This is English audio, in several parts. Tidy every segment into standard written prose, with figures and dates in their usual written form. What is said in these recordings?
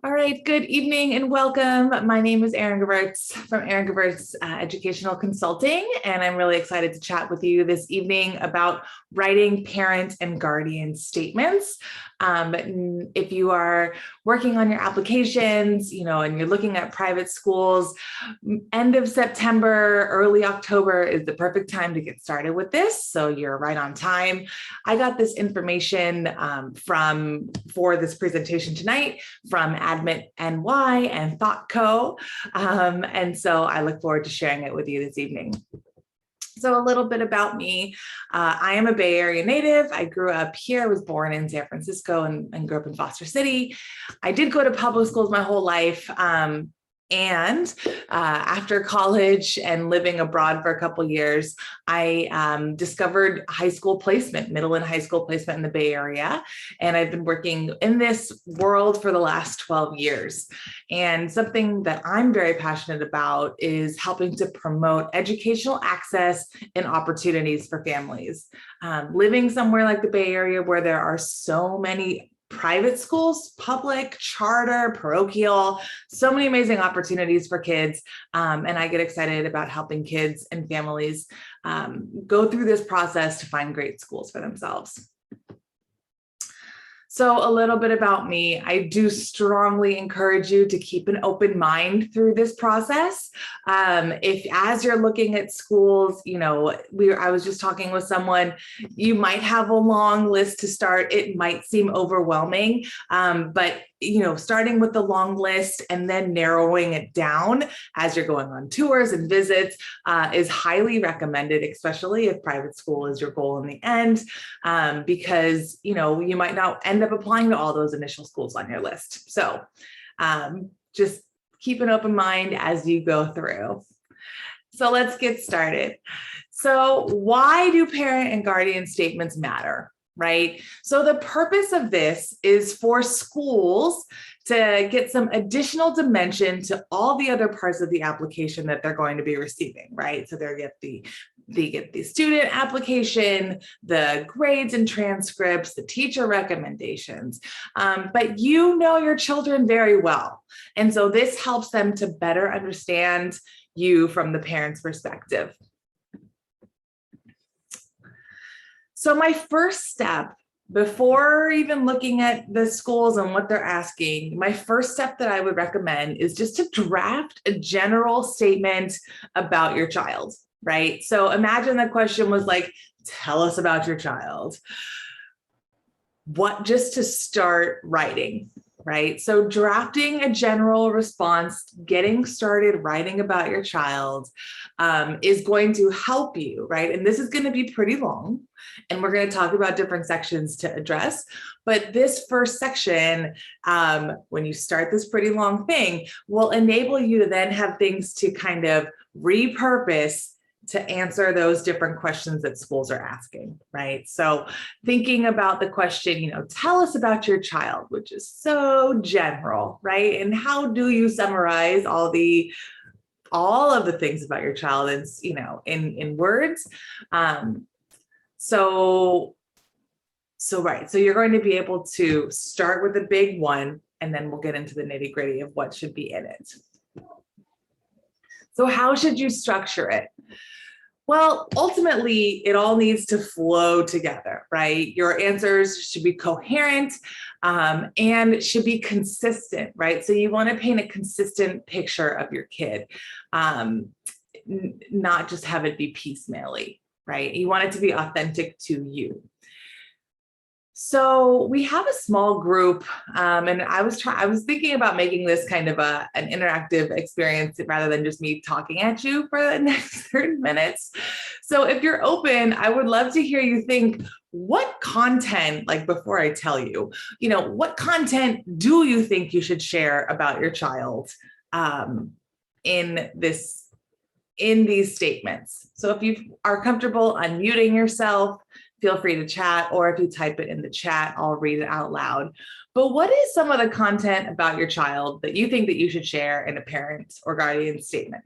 All right, good evening and welcome. My name is Erin Geberts from Erin Geberts Educational Consulting, and I'm really excited to chat with you this evening about writing parent and guardian statements. If you are working on your applications, and you're looking at private schools, end of September, early October is the perfect time to get started with this. So you're right on time. I got this information for this presentation tonight from Admit NY and ThoughtCo. And so I look forward to sharing it with you this evening. So a little bit about me. I am a Bay Area native. I grew up here. I was born in San Francisco and grew up in Foster City. I did go to public schools my whole life. And after college and living abroad for a couple years, I discovered high school placement, middle and high school placement in the Bay Area. And I've been working in this world for the last 12 years. And something that I'm very passionate about is helping to promote educational access and opportunities for families. Living somewhere like the Bay Area where there are so many private schools, public, charter, parochial, so many amazing opportunities for kids. And I get excited about helping kids and families go through this process to find great schools for themselves. So a little bit about me. I do strongly encourage you to keep an open mind through this process. If as you're looking at schools, I was just talking with someone, you might have a long list to start. It might seem overwhelming, but starting with the long list and then narrowing it down as you're going on tours and visits is highly recommended, especially if private school is your goal in the end, because you might not end up applying to all those initial schools on your list. So just keep an open mind as you go through. So let's get started. So why do parent and guardian statements matter? Right? So the purpose of this is for schools to get some additional dimension to all the other parts of the application that they're going to be receiving, right? So they get the student application, the grades and transcripts, the teacher recommendations, but your children very well. And so this helps them to better understand you from the parent's perspective. So my first step, before even looking at the schools and what they're asking, my first step that I would recommend is just to draft a general statement about your child, right? So imagine the question was like, tell us about your child. Just to start writing, right? So drafting a general response, getting started writing about your child is going to help you, right? And this is going to be pretty long, and we're going to talk about different sections to address. But this first section, when you start this pretty long thing, will enable you to then have things to kind of repurpose to answer those different questions that schools are asking, right? So thinking about the question, tell us about your child, which is so general, right? And how do you summarize all of the things about your child in words? So you're going to be able to start with the big one, and then we'll get into the nitty-gritty of what should be in it. So how should you structure it? Well, ultimately, it all needs to flow together, right? Your answers should be coherent and should be consistent, right? So you want to paint a consistent picture of your kid, not just have it be piecemeally, right? You want it to be authentic to you. So we have a small group, and I was thinking about making this kind of an interactive experience rather than just me talking at you for the next 30 minutes. So if you're open, I would love to hear you think, what content, like before I tell you, what content do you think you should share about your child in these statements? So if you are comfortable unmuting yourself, feel free to chat, or if you type it in the chat, I'll read it out loud. But what is some of the content about your child that you think that you should share in a parent or guardian statement?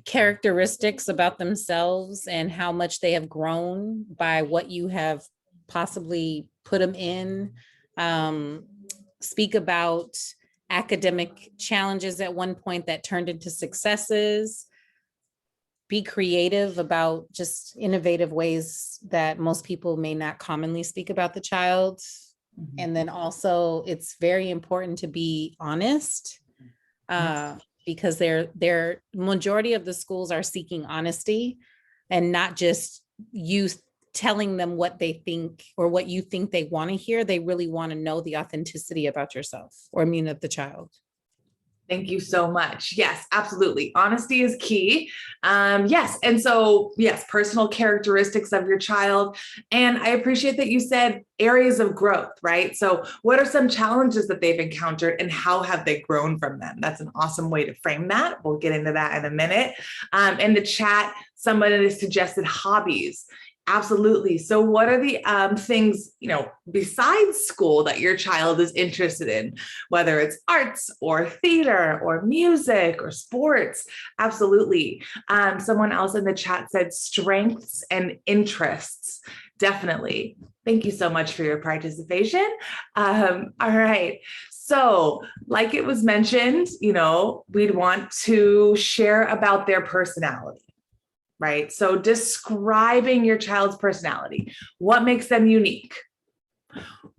characteristics about themselves and how much they have grown by what you have possibly put them in. Speak about academic challenges at one point that turned into successes. Be creative about just innovative ways that most people may not commonly speak about the child. Mm-hmm. And then also it's very important to be honest, because their majority of the schools are seeking honesty and not just you telling them what they think or what you think they want to hear. They really want to know the authenticity about yourself, or of the child. Thank you so much. Yes, absolutely. Honesty is key. Yes. And so, yes, personal characteristics of your child. And I appreciate that you said areas of growth, right? So what are some challenges that they've encountered and how have they grown from them? That's an awesome way to frame that. We'll get into that in a minute. In the chat, somebody has suggested hobbies. Absolutely. So what are the things, besides school that your child is interested in, whether it's arts or theater or music or sports? Absolutely. Someone else in the chat said strengths and interests. Definitely. Thank you so much for your participation. All right. So like it was mentioned, we'd want to share about their personality. Right? So describing your child's personality, what makes them unique?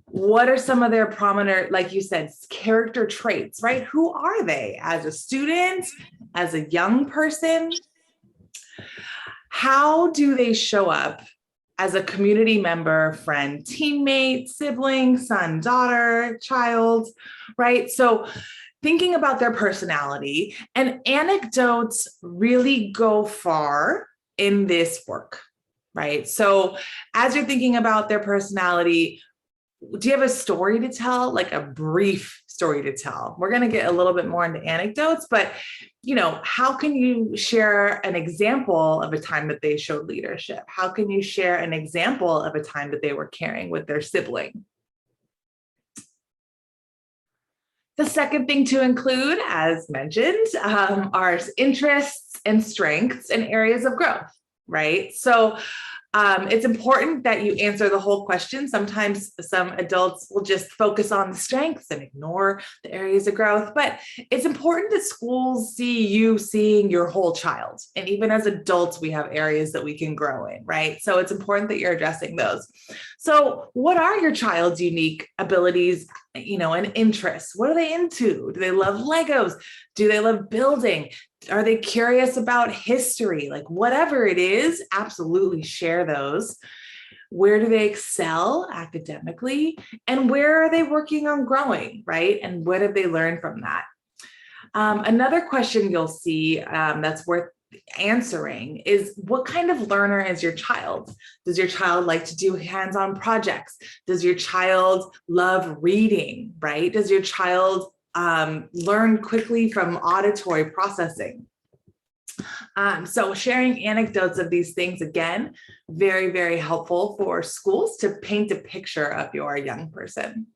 What are some of their prominent, like you said, character traits, right? Who are they as a student, as a young person? How do they show up as a community member, friend, teammate, sibling, son, daughter, child, right? So thinking about their personality, and anecdotes really go far in this work, right? So as you're thinking about their personality, do you have a story to tell, like a brief story to tell? We're going to get a little bit more into anecdotes, but how can you share an example of a time that they showed leadership? How can you share an example of a time that they were caring with their sibling? The second thing to include, as mentioned, are interests and strengths and areas of growth, right? So it's important that you answer the whole question. Sometimes some adults will just focus on the strengths and ignore the areas of growth, but it's important that schools see you seeing your whole child. And even as adults, we have areas that we can grow in, right? So it's important that you're addressing those. So what are your child's unique abilities, and interests? What are they into? Do they love Legos? Do they love building? Are they curious about history? Like whatever it is, absolutely share those. Where do they excel academically? And where are they working on growing, right? And what have they learned from that? Another question you'll see that's worth answering is, what kind of learner is your child? Does your child like to do hands-on projects? Does your child love reading, right? Does your child learn quickly from auditory processing? So sharing anecdotes of these things, again, very, very helpful for schools to paint a picture of your young person.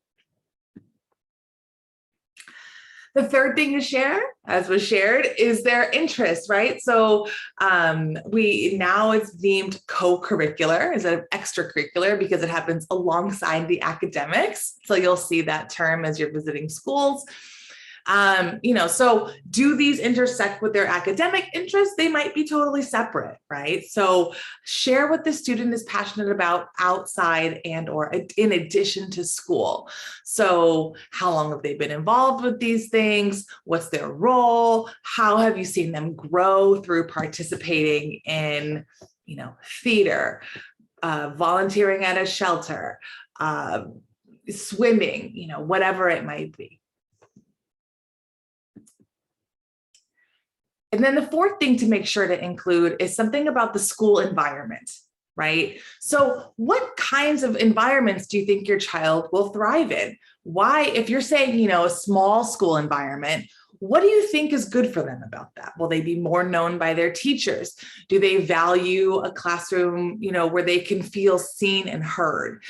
The third thing to share, as was shared, is their interest, right? So now it's deemed co-curricular instead of extracurricular because it happens alongside the academics. So you'll see that term as you're visiting schools. So do these intersect with their academic interests? They might be totally separate, right? So share what the student is passionate about outside and or in addition to school. So how long have they been involved with these things? What's their role? How have you seen them grow through participating in, theater, volunteering at a shelter, swimming, whatever it might be. And then the fourth thing to make sure to include is something about the school environment, right? So what kinds of environments do you think your child will thrive in? Why, if you're saying, a small school environment, what do you think is good for them about that? Will they be more known by their teachers? Do they value a classroom, where they can feel seen and heard?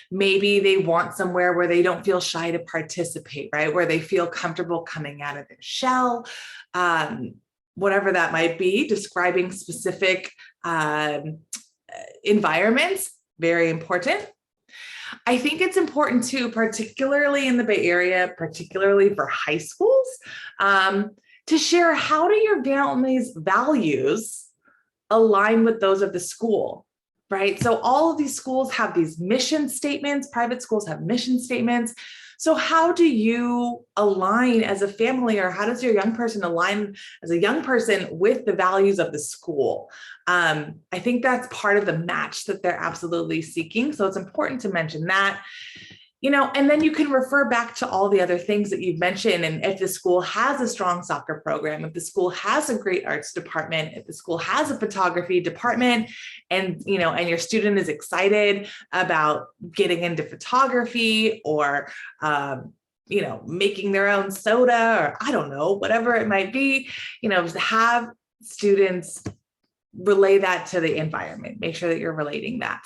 Maybe they want somewhere where they don't feel shy to participate, right? Where they feel comfortable coming out of their shell. whatever that might be, describing specific environments, very important. I think it's important too, particularly in the Bay Area, particularly for high schools, to share how do your family's values align with those of the school, right? So all of these schools have these mission statements, private schools have mission statements. So how do you align as a family, or how does your young person align as a young person with the values of the school? I think that's part of the match that they're absolutely seeking. So it's important to mention that. And then you can refer back to all the other things that you've mentioned. And if the school has a strong soccer program, if the school has a great arts department, if the school has a photography department, and your student is excited about getting into photography, or making their own soda, or I don't know, whatever it might be, to have students relay that to the environment, make sure that you're relating that.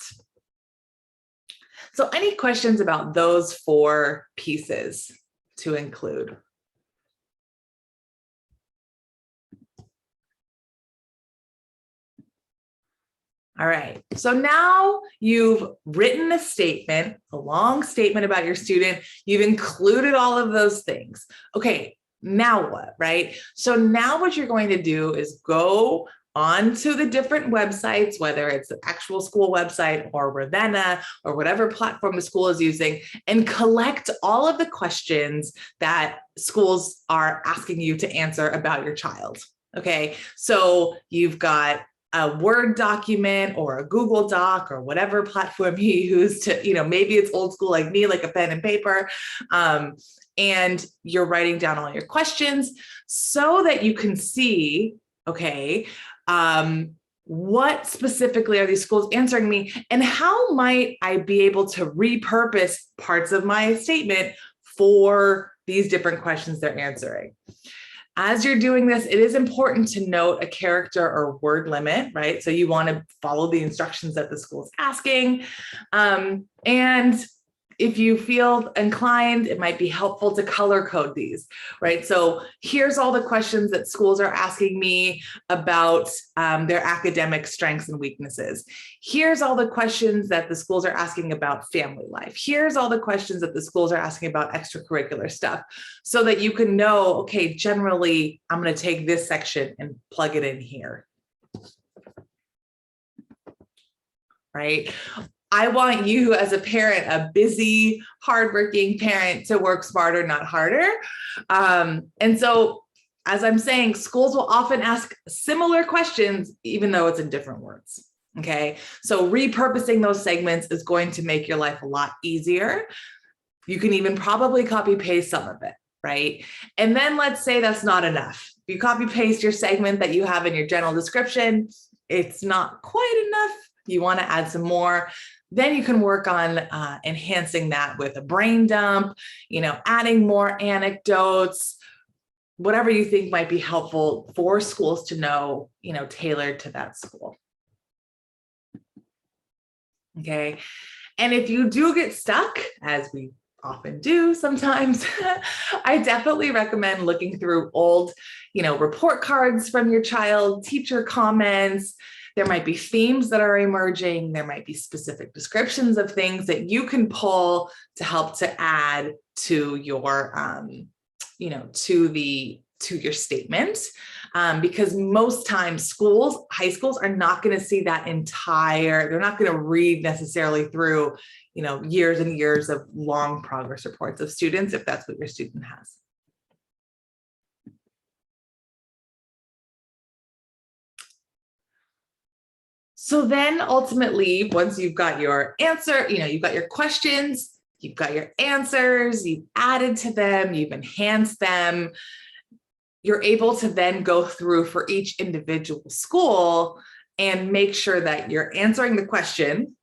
So any questions about those 4 pieces to include? All right, so now you've written a statement, a long statement about your student. You've included all of those things. Okay, now what, right? So now what you're going to do is go onto the different websites, whether it's the actual school website or Ravenna or whatever platform the school is using, and collect all of the questions that schools are asking you to answer about your child. Okay, so you've got a Word document or a Google Doc or whatever platform you use to, maybe it's old school like me, like a pen and paper. And you're writing down all your questions so that you can see, okay, what specifically are these schools answering me, and how might I be able to repurpose parts of my statement for these different questions they're answering. As you're doing this, it is important to note a character or word limit, right? So you want to follow the instructions that the school's asking. And if you feel inclined, it might be helpful to color code these, right? So here's all the questions that schools are asking me about their academic strengths and weaknesses. Here's all the questions that the schools are asking about family life. Here's all the questions that the schools are asking about extracurricular stuff, so that you can know, okay, generally, I'm going to take this section and plug it in here, right? I want you as a parent, a busy, hardworking parent, to work smarter, not harder. And so, as I'm saying, schools will often ask similar questions, even though it's in different words. Okay, so repurposing those segments is going to make your life a lot easier. You can even probably copy paste some of it, right? And then let's say that's not enough. You copy paste your segment that you have in your general description, it's not quite enough. You want to add some more. Then you can work on enhancing that with a brain dump, adding more anecdotes, whatever you think might be helpful for schools to know, tailored to that school. Okay. And if you do get stuck, as we often do sometimes, I definitely recommend looking through old, report cards from your child, teacher comments. There might be themes that are emerging. There might be specific descriptions of things that you can pull to help to add to your, to your statement. Because most times high schools are not going to see that they're not going to read necessarily through, years and years of long progress reports of students, if that's what your student has. So then ultimately, once you've got your answer, you've got your questions, you've got your answers, you've added to them, you've enhanced them, you're able to then go through for each individual school and make sure that you're answering the question.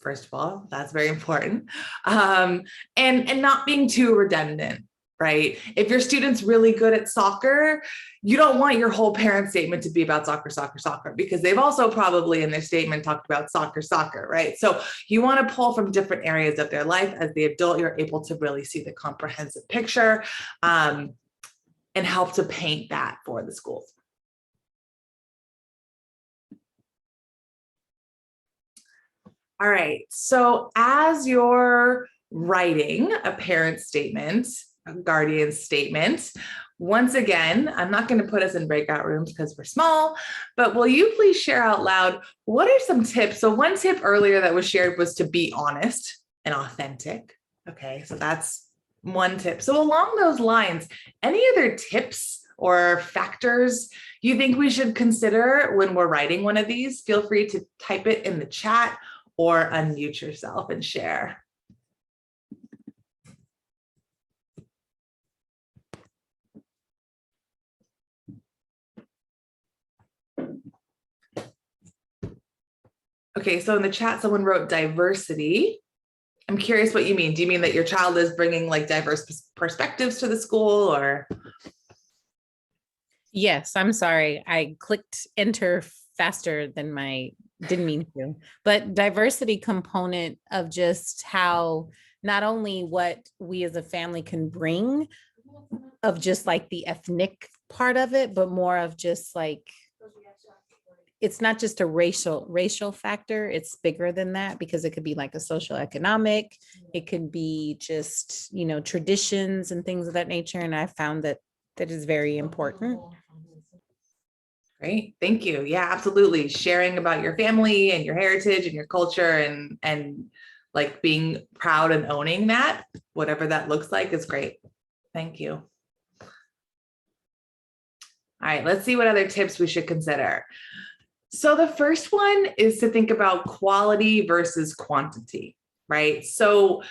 First of all, that's very important. And not being too redundant, right? If your student's really good at soccer, you don't want your whole parent statement to be about soccer, soccer, soccer, because they've also probably in their statement talked about soccer, soccer, right? So you want to pull from different areas of their life. As the adult, you're able to really see the comprehensive picture and help to paint that for the schools. All right. So as you're writing a parent statement, a guardian statement, once again, I'm not going to put us in breakout rooms because we're small, but will you please share out loud, what are some tips? So one tip earlier that was shared was to be honest and authentic. Okay. So that's one tip. So along those lines, any other tips or factors you think we should consider when we're writing one of these? Feel free to type it in the chat or unmute yourself and share. Okay, so in the chat, someone wrote diversity. I'm curious what you mean. Do you mean that your child is bringing like diverse perspectives to the school, or? Yes, I'm sorry. I clicked enter faster than didn't mean to, but diversity component of just how not only what we as a family can bring of just like the ethnic part of it, but more of just like, it's not just a racial factor. It's bigger than that, because it could be like a social economic, it could be just, traditions and things of that nature. And I found that is very important. Great, thank you. Yeah, absolutely. Sharing about your family and your heritage and your culture and like being proud and owning that, whatever that looks like, is great. Thank you. All right, let's see what other tips we should consider. So the first one is to think about quality versus quantity, right? So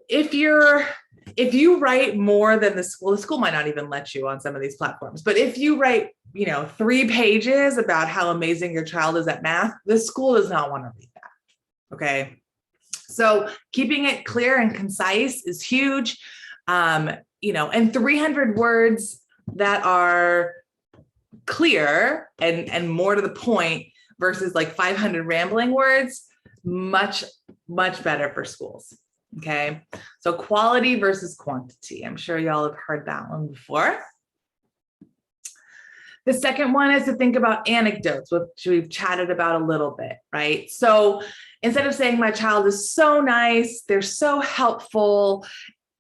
if you write more than the school might not even let you on some of these platforms, but if you write, 3 pages about how amazing your child is at math, the school does not want to read that. Okay. So keeping it clear and concise is huge. And 300 words that are clear and more to the point versus like 500 rambling words, much better for schools. Okay, so quality versus quantity. I'm sure y'all have heard that one before. The second one is to think about anecdotes, which we've chatted about a little bit, right? So instead of saying my child is so nice, they're so helpful,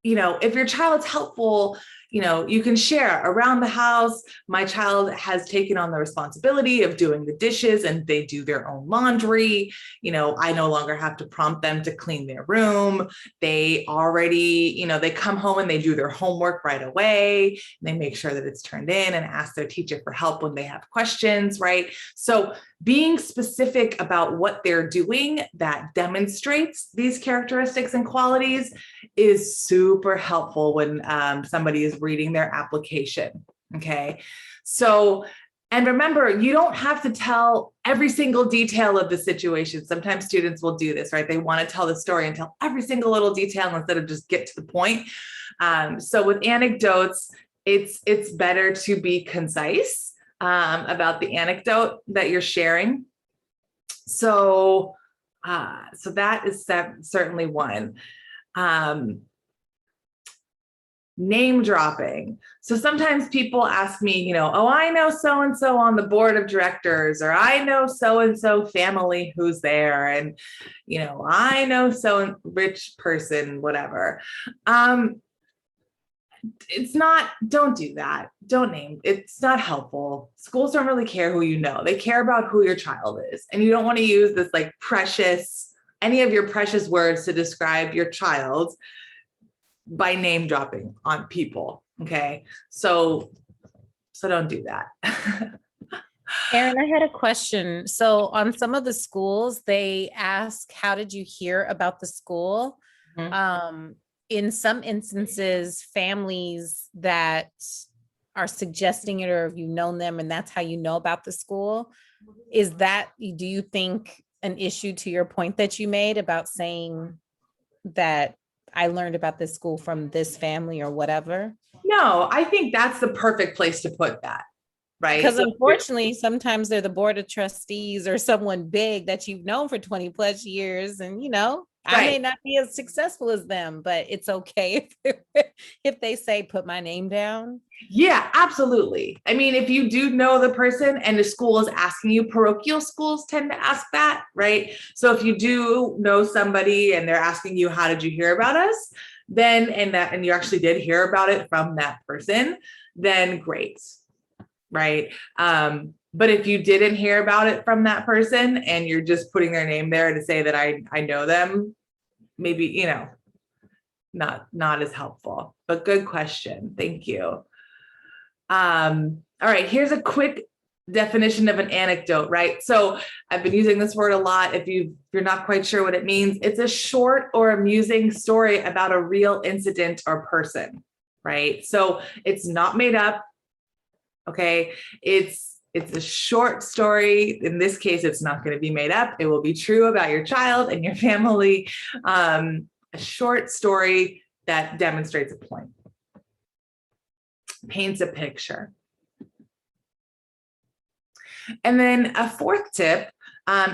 if your child's helpful, you can share around the house. My child has taken on the responsibility of doing the dishes and they do their own laundry. I no longer have to prompt them to clean their room. They already, they come home and they do their homework right away. They make sure that it's turned in and ask their teacher for help when they have questions, right? So being specific about what they're doing that demonstrates these characteristics and qualities is super helpful when somebody is reading their application. Okay. So, and remember, you don't have to tell every single detail of the situation. Sometimes students will do this, right? They want to tell the story and tell every single little detail instead of just get to the point. So with anecdotes, it's better to be concise about the anecdote that you're sharing. So that is certainly one. Name dropping. So sometimes people ask me, oh, I know so-and-so on the board of directors, or I know so-and-so family who's there. And, I know so rich person, whatever. Don't do that. Don't name. It's not helpful. Schools don't really care who you know. They care about who your child is. And you don't want to use this like any of your precious words to describe your child by name dropping on people. Okay. So don't do that. Erin, I had a question. So on some of the schools, they ask, how did you hear about the school? Mm-hmm. In some instances, families that are suggesting it, or if you've known them and that's how you know about the school, do you think an issue to your point that you made about saying that I learned about this school from this family or whatever? No, I think that's the perfect place to put that. Right. Because unfortunately, sometimes they're the board of trustees or someone big that you've known for 20 plus years. And, I may not be as successful as them, but it's okay if they say, put my name down. Yeah, absolutely. I mean, if you do know the person and the school is asking you, parochial schools tend to ask that, right? So if you do know somebody and they're asking you, how did you hear about us? Then, and you actually did hear about it from that person, then great, right? But if you didn't hear about it from that person and you're just putting their name there to say that I know them, maybe, not as helpful, but good question. Thank you. All right, here's a quick definition of an anecdote, right? So I've been using this word a lot. If you're not quite sure what it means, it's a short or amusing story about a real incident or person, right? So it's not made up. Okay, it's a short story. In this case, it's not going to be made up. It will be true about your child and your family. A short story that demonstrates a point, paints a picture. And then a fourth tip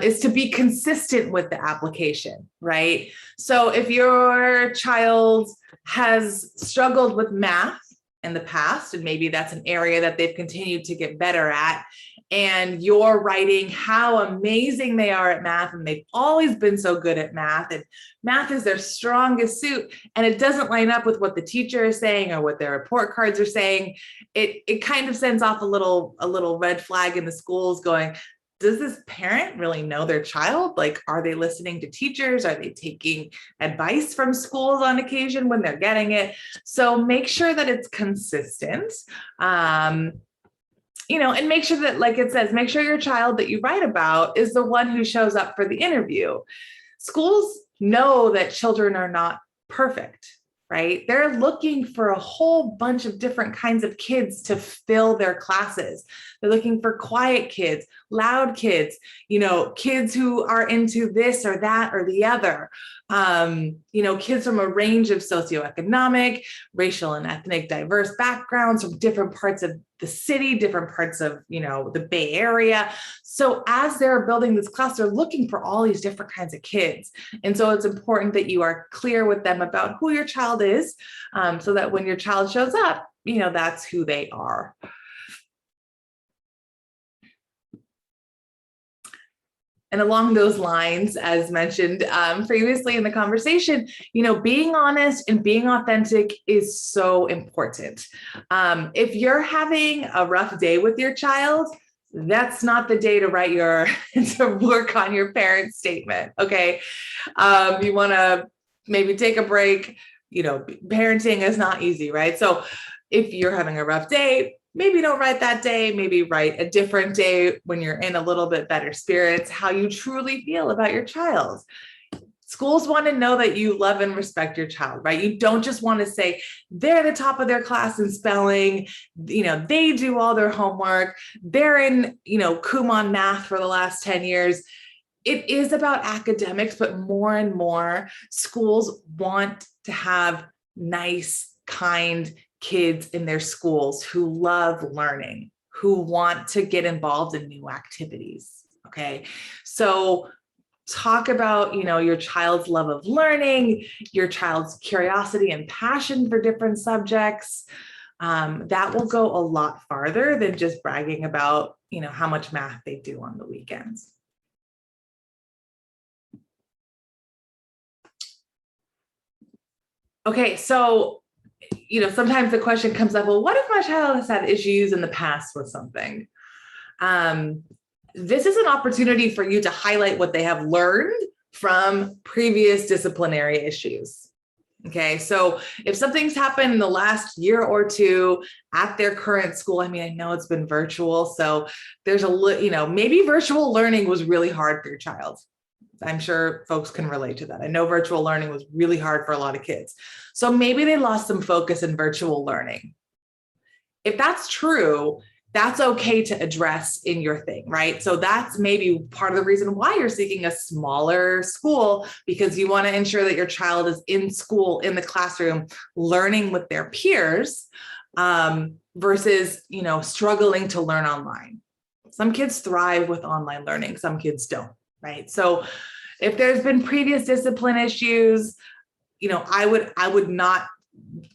is to be consistent with the application, right? So if your child has struggled with math in the past, and maybe that's an area that they've continued to get better at, and you're writing how amazing they are at math, and they've always been so good at math, and math is their strongest suit, and it doesn't line up with what the teacher is saying or what their report cards are saying, it kind of sends off a little red flag in the schools going, does this parent really know their child? Like, are they listening to teachers? Are they taking advice from schools on occasion when they're getting it? So make sure that it's consistent. And make sure that, like it says, make sure your child that you write about is the one who shows up for the interview. Schools know that children are not perfect, right? They're looking for a whole bunch of different kinds of kids to fill their classes. They're looking for quiet kids, loud kids, kids who are into this or that or the other. Kids from a range of socioeconomic, racial, and ethnic diverse backgrounds from different parts of the city, different parts of, the Bay Area. So as they're building this class, they're looking for all these different kinds of kids. And so it's important that you are clear with them about who your child is, so that when your child shows up, that's who they are. And along those lines, as mentioned previously in the conversation, being honest and being authentic is so important. If you're having a rough day with your child, that's not the day to to work on your parent statement. Okay. You want to maybe take a break. Parenting is not easy, right? So if you're having a rough day, maybe don't write that day, maybe write a different day when you're in a little bit better spirits, how you truly feel about your child. Schools want to know that you love and respect your child, right? You don't just want to say they're the top of their class in spelling, they do all their homework, they're in, Kumon math for the last 10 years. It is about academics, but more and more schools want to have nice, kind kids in their schools who love learning, who want to get involved in new activities. Okay. So talk about, your child's love of learning, your child's curiosity and passion for different subjects. That will go a lot farther than just bragging about, how much math they do on the weekends. Okay. So sometimes the question comes up, well, what if my child has had issues in the past with something? This is an opportunity for you to highlight what they have learned from previous disciplinary issues. Okay, so if something's happened in the last year or two at their current school, I know it's been virtual, so there's maybe virtual learning was really hard for your child. I'm sure folks can relate to that. I know virtual learning was really hard for a lot of kids. So maybe they lost some focus in virtual learning. If that's true, that's okay to address in your thing, right? So that's maybe part of the reason why you're seeking a smaller school, because you want to ensure that your child is in school, in the classroom, learning with their peers, versus, struggling to learn online. Some kids thrive with online learning, some kids don't. Right. So If there's been previous discipline issues, I would not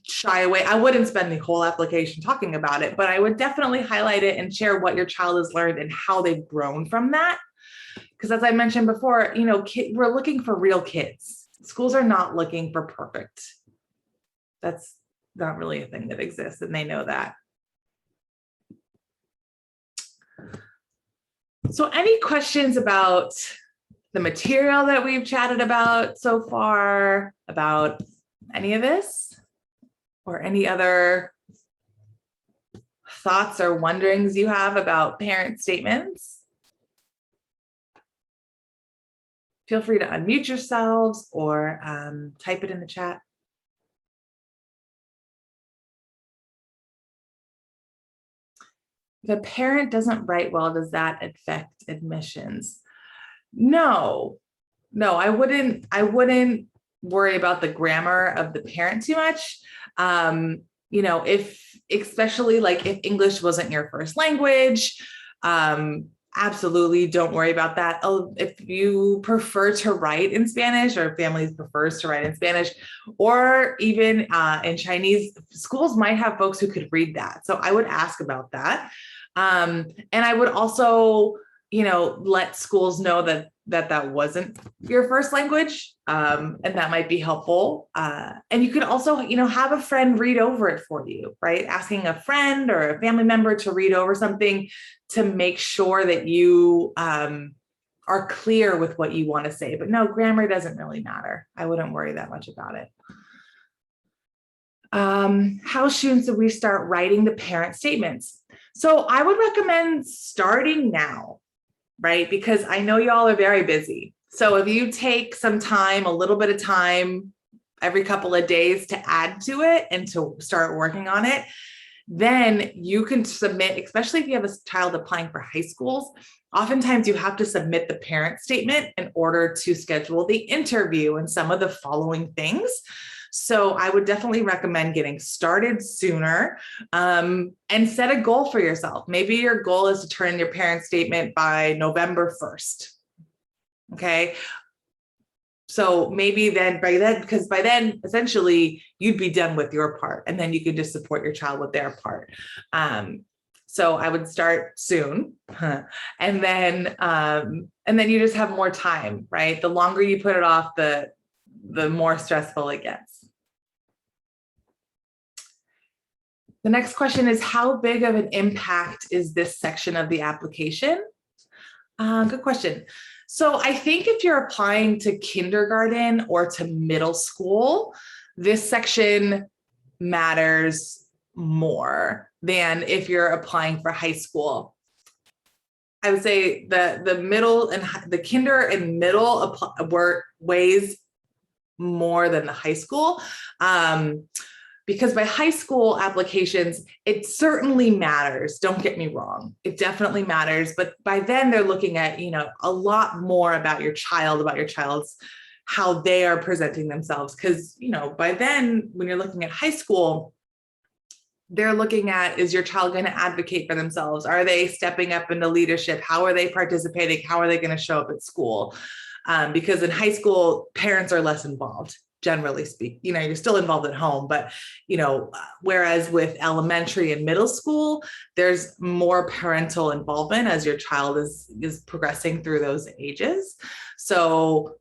shy away. I wouldn't spend the whole application talking about it, but I would definitely highlight it and share what your child has learned and how they've grown from that. Because as I mentioned before, we're looking for real kids. Schools are not looking for perfect. That's not really a thing that exists, and they know that. So any questions about the material that we've chatted about so far, about any of this, or any other thoughts or wonderings you have about parent statements? Feel free to unmute yourselves or type it in the chat. If a parent doesn't write well, does that affect admissions? No, I wouldn't worry about the grammar of the parent too much. Especially like if English wasn't your first language, absolutely don't worry about that. Oh, if you prefer to write in Spanish, or families prefers to write in Spanish, or even in Chinese, schools might have folks who could read that. So I would ask about that. And I would also, let schools know that wasn't your first language, and that might be helpful. And you could also, have a friend read over it for you, right? Asking a friend or a family member to read over something to make sure that you are clear with what you want to say. But no, grammar doesn't really matter. I wouldn't worry that much about it. How soon should we start writing the parent statements? So I would recommend starting now, right? Because I know y'all are very busy. So if you take some time, a little bit of time every couple of days to add to it and to start working on it, then you can submit, especially if you have a child applying for high schools, oftentimes you have to submit the parent statement in order to schedule the interview and some of the following things. So I would definitely recommend getting started sooner, and set a goal for yourself. Maybe your goal is to turn in your parent statement by November 1st. Okay. So maybe because by then, essentially, you'd be done with your part, and then you can just support your child with their part. So I would start soon, and then you just have more time, right? The longer you put it off, the more stressful it gets. The next question is, how big of an impact is this section of the application? Good question. So I think if you're applying to kindergarten or to middle school, this section matters more than if you're applying for high school. I would say the middle and the kinder and middle weighs more than the high school. Because by high school applications, it certainly matters. Don't get me wrong. It definitely matters. But by then they're looking at, a lot more about your child's, how they are presenting themselves. Because, by then when you're looking at high school, they're looking at, is your child going to advocate for themselves? Are they stepping up into leadership? How are they participating? How are they going to show up at school? Because in high school, parents are less involved. Generally speaking, you're still involved at home, but, whereas with elementary and middle school, there's more parental involvement as your child is progressing through those ages. So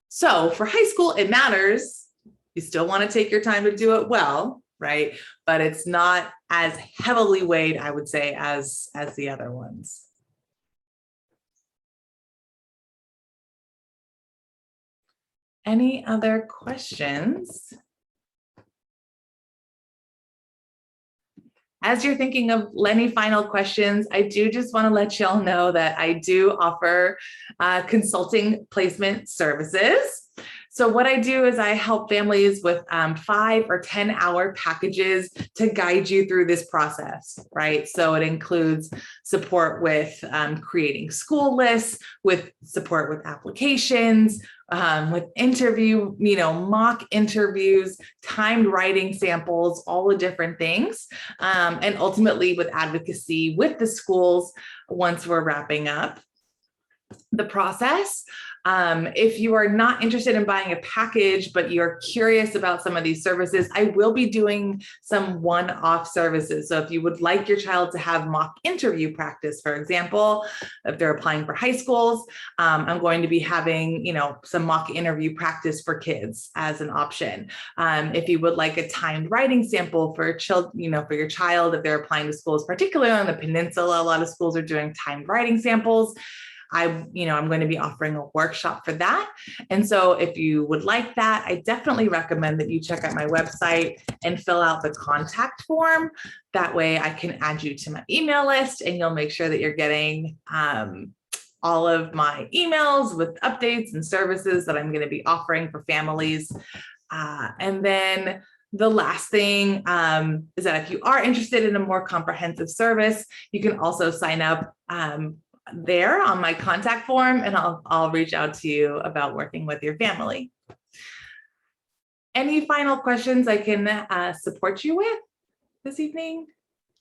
for high school, it matters. You still want to take your time to do it well, right? But it's not as heavily weighed, I would say, as the other ones. Any other questions? As you're thinking of any final questions, I do just want to let y'all know that I do offer consulting placement services. So what I do is I help families with 5 or 10 hour packages to guide you through this process, right? So it includes support with creating school lists, with support with applications, with interview, mock interviews, timed writing samples, all the different things. And ultimately with advocacy with the schools once we're wrapping up. the process. If you are not interested in buying a package, but you're curious about some of these services, I will be doing some one-off services. So if you would like your child to have mock interview practice, for example, if they're applying for high schools, I'm going to be having, some mock interview practice for kids as an option. If you would like a timed writing sample for for your child, if they're applying to schools, particularly on the peninsula, a lot of schools are doing timed writing samples. I'm going to be offering a workshop for that. And so if you would like that, I definitely recommend that you check out my website and fill out the contact form. That way I can add you to my email list and you'll make sure that you're getting all of my emails with updates and services that I'm going to be offering for families. And then the last thing is that if you are interested in a more comprehensive service, you can also sign up there on my contact form, and I'll reach out to you about working with your family. Any final questions I can support you with this evening?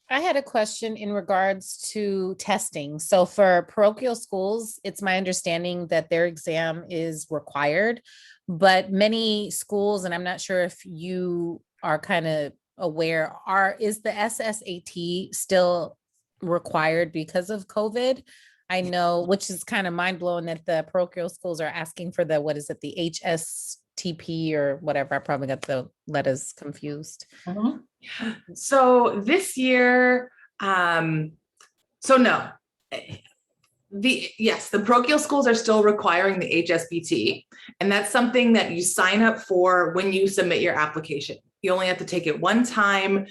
I had a question in regards to testing. So for parochial schools, it's my understanding that their exam is required, but many schools, and I'm not sure if you are kind of aware, is the SSAT still required because of COVID? I know, which is kind of mind blowing that the parochial schools are asking for the HSTP or whatever. I probably got the letters confused. So this year, so no, the parochial schools are still requiring the HSBT, and that's something that you sign up for when you submit your application. You only have to take it one time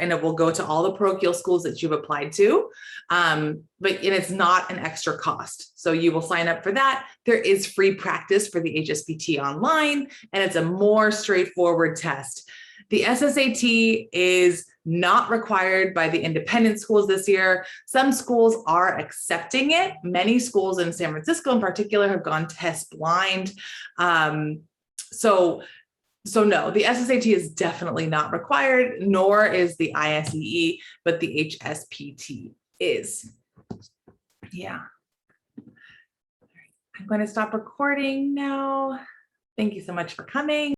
and it will go to all the parochial schools that you've applied to. But it's not an extra cost. So you will sign up for that. There is free practice for the HSBT online, and it's a more straightforward test. The SSAT is not required by the independent schools this year. Some schools are accepting it. Many schools in San Francisco in particular have gone test blind. So no, the SSAT is definitely not required, nor is the ISEE, but the HSPT is. Yeah. I'm going to stop recording now. Thank you so much for coming.